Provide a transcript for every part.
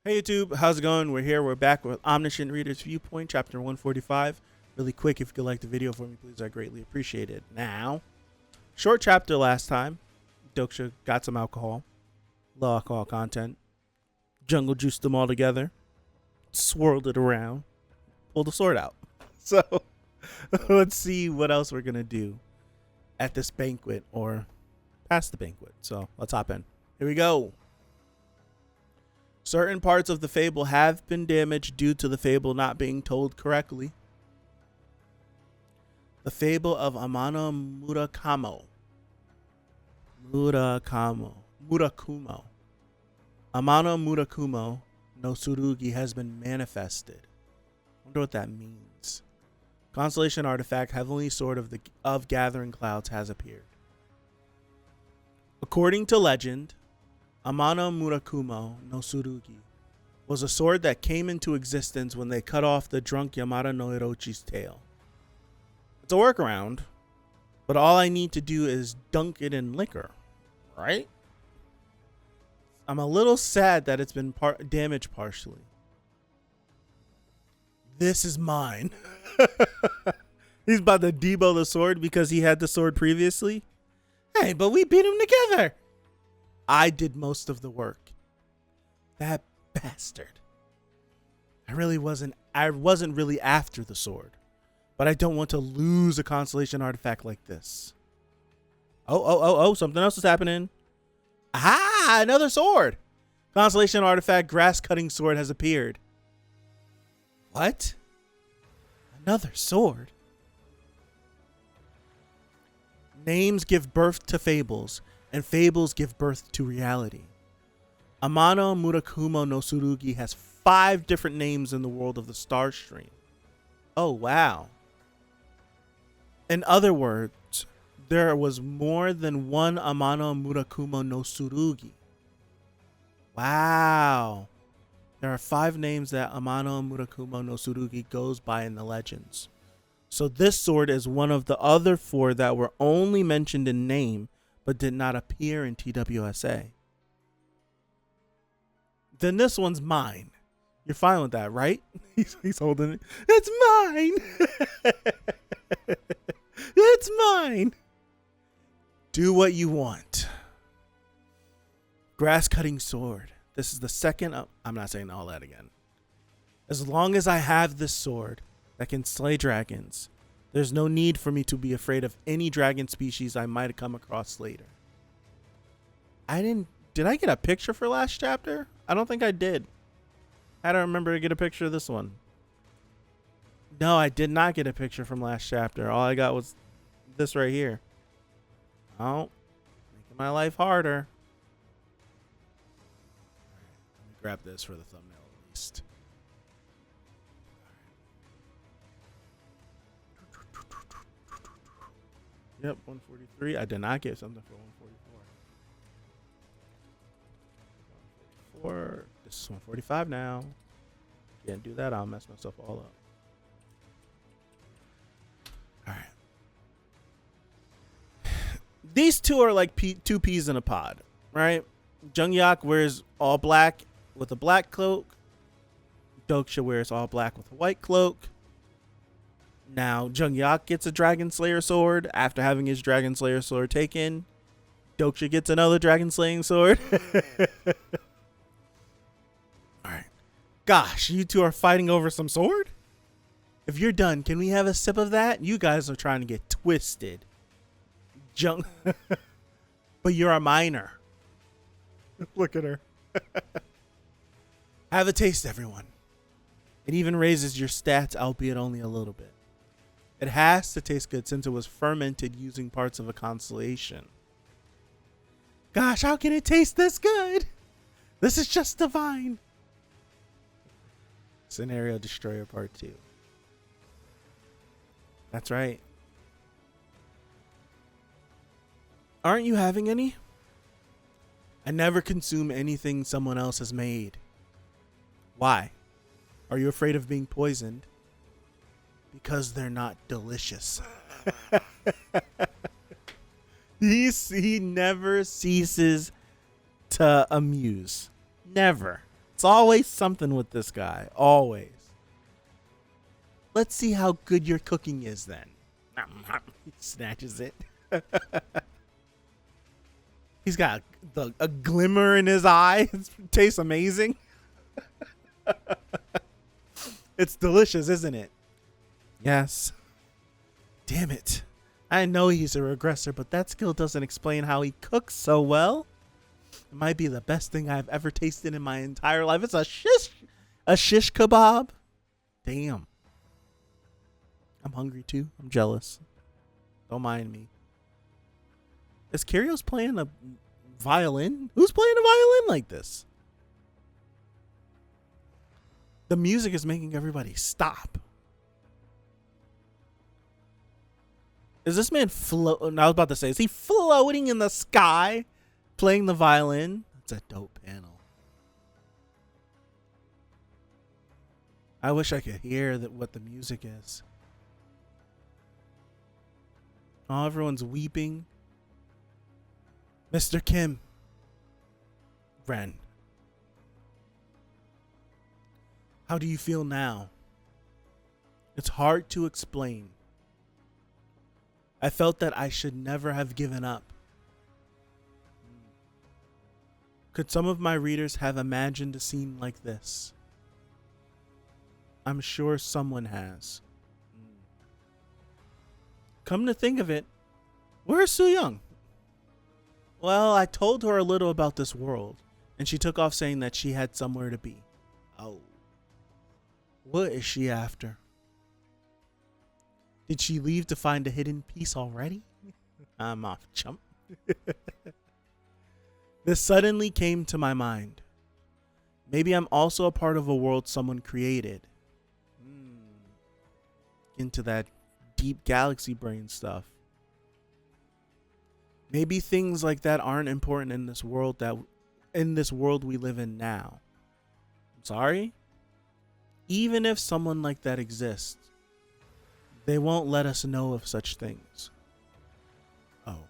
Hey YouTube, how's it going? We're here. We're back with Omniscient Reader's Viewpoint, chapter 145. Really quick, if you could like the video for me, please, I greatly appreciate it. Now, short chapter last time. Doksha got some alcohol, low alcohol content, jungle juiced them all together, swirled it around, pulled the sword out. So, let's see what else we're going to do at this banquet or past the banquet. So, let's hop in. Here we go. Certain parts of the fable have been damaged due to the fable not being told correctly. The fable of Amano Murakumo. Amano Murakumo no Tsurugi has been manifested. Wonder what that means. Constellation artifact Heavenly Sword of Gathering Clouds has appeared. According to legend, Amano Murakumo no Tsurugi was a sword that came into existence when they cut off the drunk Yamada no Orochi's tail. It's a workaround, but all I need to do is dunk it in liquor, right? I'm a little sad that it's been damaged partially. This is mine. He's about to debo the sword because he had the sword previously. Hey, but we beat him together. I did most of the work. That bastard. I wasn't really after the sword, but I don't want to lose a constellation artifact like this. Oh, something else is happening. Aha, another sword. Constellation artifact grass cutting sword has appeared. What? Another sword? Names give birth to fables, and fables give birth to reality. Amano Murakumo no Tsurugi has 5 different names in the world of the Star Stream. Oh, wow. In other words, there was more than one Amano Murakumo no Tsurugi. Wow. There are 5 names that Amano Murakumo no Tsurugi goes by in the legends. So this sword is one of the other 4 that were only mentioned in name but did not appear in TWSA. Then this one's mine. You're fine with that, right? He's holding it. It's mine. It's mine. Do what you want. Grass cutting sword. This is the second. I'm not saying all that again. As long as I have this sword that can slay dragons, there's no need for me to be afraid of any dragon species I might come across later. Did I get a picture for last chapter? I don't think I did. I don't remember to get a picture of this one. No, I did not get a picture from last chapter. All I got was this right here. Oh, making my life harder. Let me grab this for the thumbnail at least. Yep, 143. I did not get something for 144. 144. This is 145 now. Can't do that. I'll mess myself all up. All right. These two are like two peas in a pod, right? Jungyak wears all black with a black cloak. Doksha wears all black with a white cloak. Now, Jungyak gets a Dragon Slayer sword after having his Dragon Slayer sword taken. Doksha gets another Dragon Slaying sword. Alright. Gosh, you two are fighting over some sword? If you're done, can we have a sip of that? You guys are trying to get twisted. But you're a minor. Look at her. Have a taste, everyone. It even raises your stats, albeit only a little bit. It has to taste good since it was fermented using parts of a constellation. Gosh, how can it taste this good? This is just divine. Scenario Destroyer Part 2. That's right. Aren't you having any? I never consume anything someone else has made. Why? Are you afraid of being poisoned? Because they're not delicious. He never ceases to amuse. Never. It's always something with this guy. Always. Let's see how good your cooking is then. He snatches it. He's got a glimmer in his eye. It tastes amazing. It's delicious, isn't it? Yes. Damn it. I know he's a regressor, but that skill doesn't explain how he cooks so well. It might be the best thing I've ever tasted in my entire life. It's a shish kebab. Damn. I'm hungry too. I'm jealous. Don't mind me. Is Kyrios playing a violin? Who's playing a violin like this? The music is making everybody stop. Is this man floating? I was about to say, is he floating in the sky playing the violin? That's a dope panel. I wish I could hear what the music is. Oh, everyone's weeping. Mr. Kim. Ren. How do you feel now? It's hard to explain. I felt that I should never have given up. Could some of my readers have imagined a scene like this? I'm sure someone has. Come to think of it, where's Su Young? Well, I told her a little about this world, and she took off saying that she had somewhere to be. Oh. What is she after? Did she leave to find a hidden piece already? I'm off, chump. This suddenly came to my mind. Maybe I'm also a part of a world someone created. Into that deep galaxy brain stuff. Maybe things like that aren't important in this world we live in now. I'm sorry? Even if someone like that exists, they won't let us know of such things. Oh.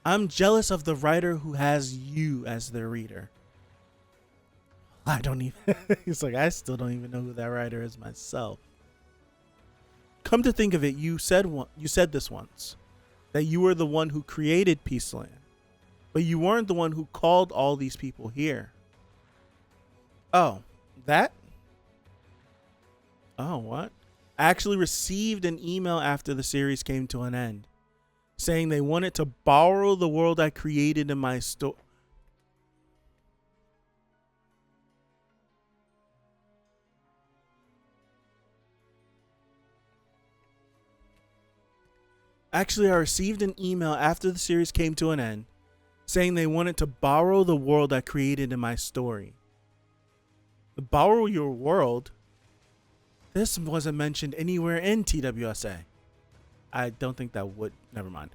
I'm jealous of the writer who has you as their reader. I don't even... He's like, I still don't even know who that writer is myself. Come to think of it, you said this once. That you were the one who created Peaceland. But you weren't the one who called all these people here. Oh, that? Oh, what? I actually received an email after the series came to an end, saying they wanted to borrow the world I created in my story. Actually, I received an email after the series came to an end, saying they wanted to borrow the world I created in my story. Borrow your world? This wasn't mentioned anywhere in TWSA. I don't think that would. Never mind.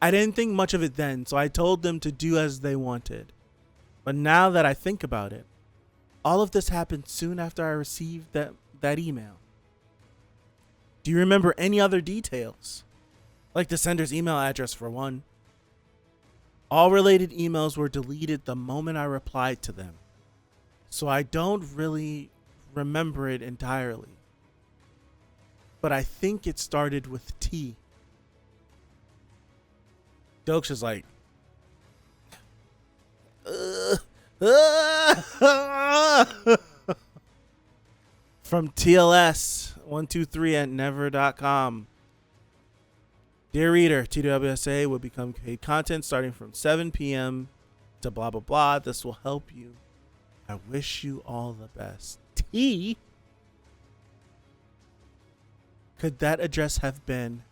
I didn't think much of it then, so I told them to do as they wanted. But now that I think about it, all of this happened soon after I received that email. Do you remember any other details? Like the sender's email address, for one. All related emails were deleted the moment I replied to them, so I don't really remember it entirely. But I think it started with T. Dokes is like, from TLS123@never.com. Dear reader, TWSA will become paid content starting from 7 p.m. to blah, blah, blah. This will help you. I wish you all the best. T? Could that address have been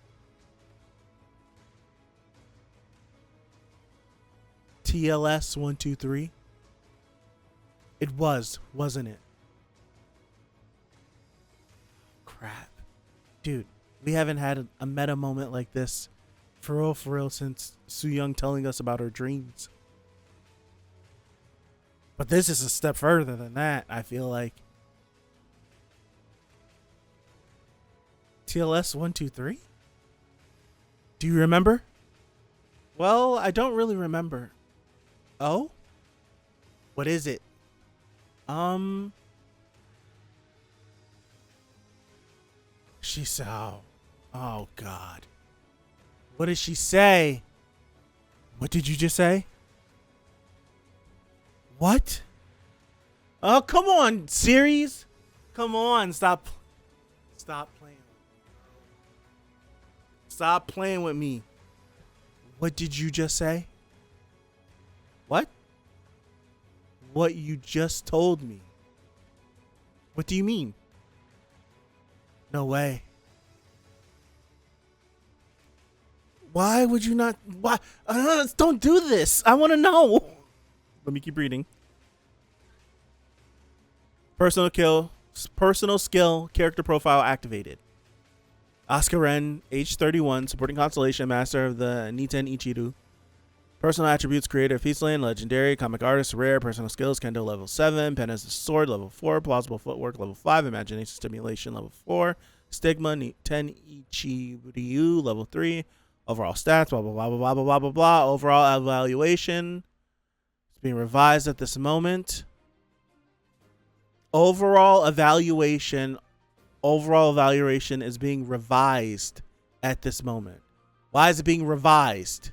TLS123? It was, wasn't it? Crap. Dude. We haven't had a meta moment like this for real since Su Young telling us about her dreams. But this is a step further than that, I feel like. TLS123? Do you remember? Well, I don't really remember. Oh? What is it? She said, oh God. What did she say? What did you just say? What? Oh, come on, series. Come on, stop playing. Stop playing with me. What did you just say? What? What you just told me. What do you mean? No way. Why would you not? Why? Don't do this. I want to know. Let me keep reading. Personal skill, character profile activated. Asuka Ren, age 31, supporting constellation, master of the Niten Ichiru. Personal attributes, creator, peaceland, legendary, comic artist, rare. Personal skills, Kendo level 7, pen as a sword level 4, plausible footwork level 5, imagination stimulation level 4, stigma 10 Ichiryu level 3, overall stats, blah, blah, blah, blah, blah, blah, blah, blah. Overall evaluation, it's being revised at this moment. Overall evaluation is being revised at this moment. Why is it being revised?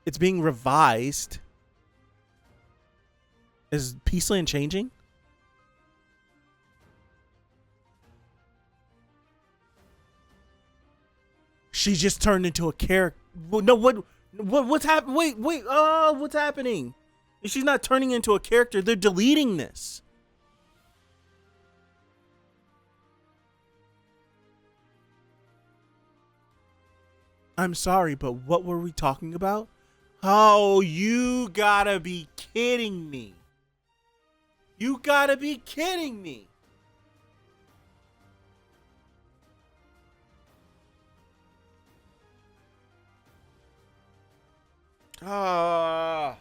It's being revised. Is Peaceland changing? She just turned into a character. No, what's happening? Wait, what's happening? She's not turning into a character. They're deleting this. I'm sorry, but what were we talking about? Oh, you gotta be kidding me. You gotta be kidding me. Ah.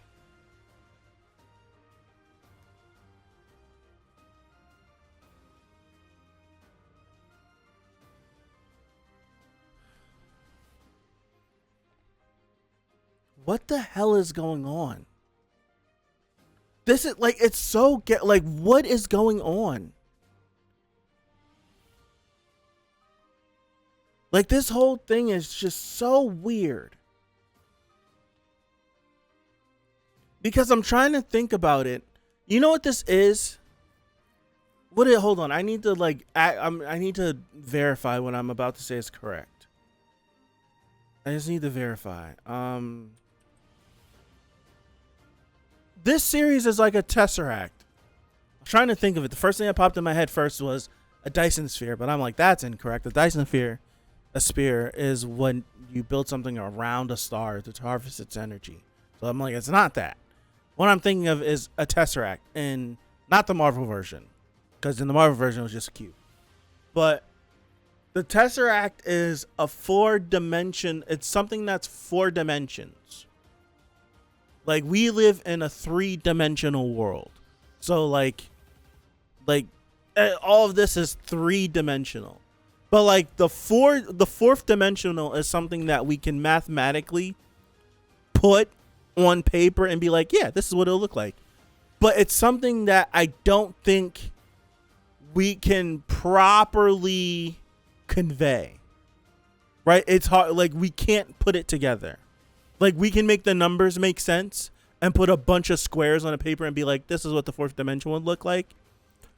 What the hell is going on? This is like, it's so what is going on? Like, this whole thing is just so weird. Because I'm trying to think about it. You know what this is? Hold on. I need to I need to verify what I'm about to say is correct. I just need to verify. This series is like a tesseract. I'm trying to think of it. The first thing that popped in my head first was a Dyson sphere, but I'm like, that's incorrect. The Dyson sphere, a sphere, is when you build something around a star to harvest its energy. So I'm like, it's not that. What I'm thinking of is a tesseract, and not the Marvel version, because in the Marvel version it was just a cube. But the tesseract is a 4-dimension. It's something that's 4 dimensions. Like, we live in a 3-dimensional world. So like all of this is 3-dimensional. But like the fourth dimensional is something that we can mathematically put on paper and be like, yeah, this is what it'll look like. But it's something that I don't think we can properly convey. Right? It's hard. Like, we can't put it together. Like, we can make the numbers make sense and put a bunch of squares on a paper and be like, this is what the 4th dimension would look like.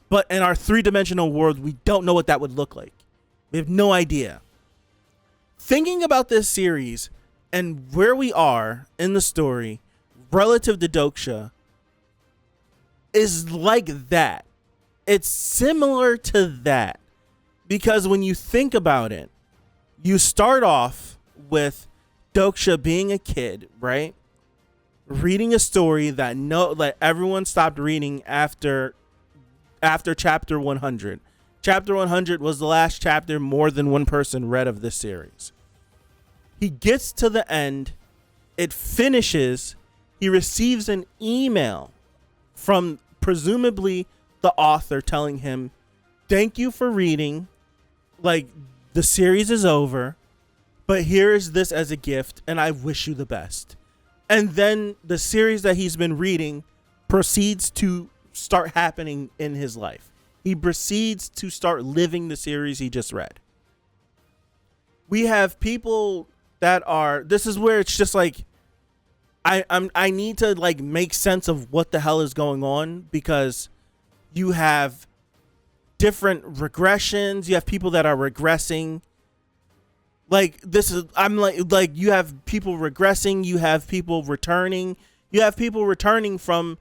But in our 3-dimensional world, we don't know what that would look like. We have no idea. Thinking about this series and where we are in the story relative to Doksha is like that. It's similar to that. Because when you think about it, you start off with Doksha being a kid, right? Reading a story that everyone stopped reading after chapter 100. Chapter 100 was the last chapter more than one person read of this series. He gets to the end, it finishes, he receives an email from presumably the author telling him, thank you for reading, like, the series is over, but here is this as a gift, and I wish you the best. And then the series that he's been reading proceeds to start happening in his life. He proceeds to start living the series he just read. We have people that are, this is where it's just like, I need to like make sense of what the hell is going on, because you have different regressions. You have people that are regressing. Like this is, I'm like you have people regressing. You have people returning. You have people returning from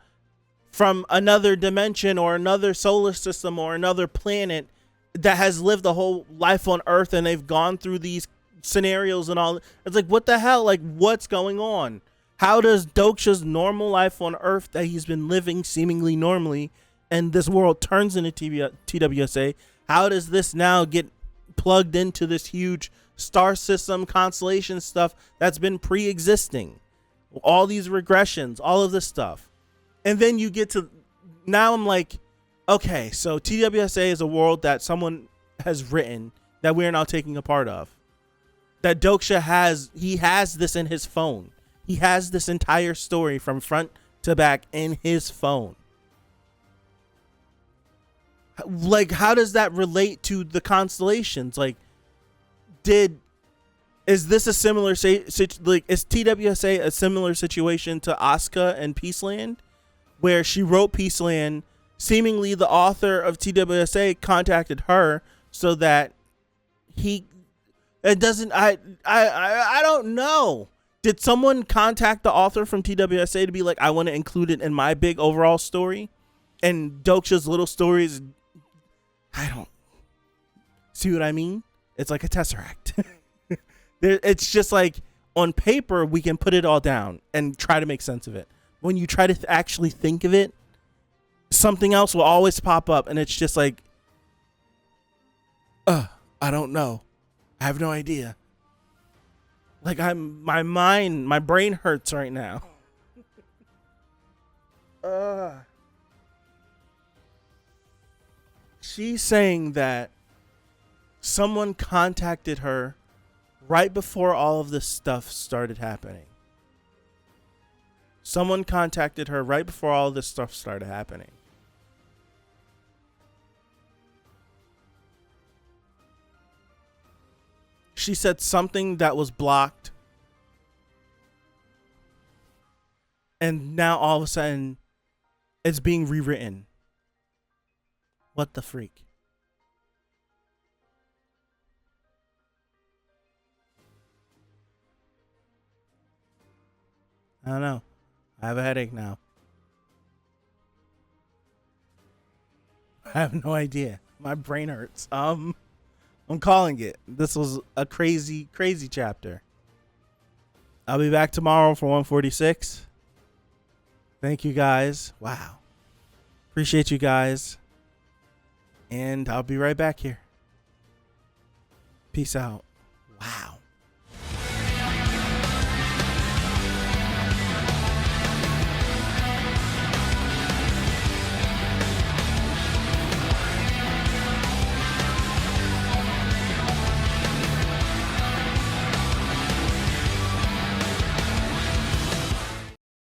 another dimension or another solar system or another planet that has lived a whole life on Earth, and they've gone through these scenarios and all. It's like, what the hell? Like, what's going on? How does Doksha's normal life on Earth that he's been living seemingly normally, and this world turns into TWSA, how does this now get plugged into this huge star system constellation stuff that's been pre-existing? All these regressions, all of this stuff. And then you get to, now I'm like, okay, so TWSA is a world that someone has written that we are now taking a part of. That Doksha has, he has this in his phone. He has this entire story from front to back in his phone. Like, how does that relate to the constellations? Like, is this a similar, like, is TWSA a similar situation to Asuka and Peaceland, where she wrote Peaceland, seemingly the author of TWSA contacted her so that I don't know. Did someone contact the author from TWSA to be like, I want to include it in my big overall story? And Doksha's little stories, I don't see what I mean. It's like a Tesseract. It's just like, on paper, we can put it all down and try to make sense of it. When you try to actually think of it, something else will always pop up, and it's just like, I don't know. I have no idea. Like, my brain hurts right now. She's saying that someone contacted her right before all of this stuff started happening. Someone contacted her right before all this stuff started happening. She said something that was blocked, and now all of a sudden it's being rewritten. What the freak? I don't know. I have a headache now. I have no idea. My brain hurts. I'm calling it. This was a crazy, crazy chapter. I'll be back tomorrow for 146. Thank you guys. Wow. Appreciate you guys. And I'll be right back here. Peace out.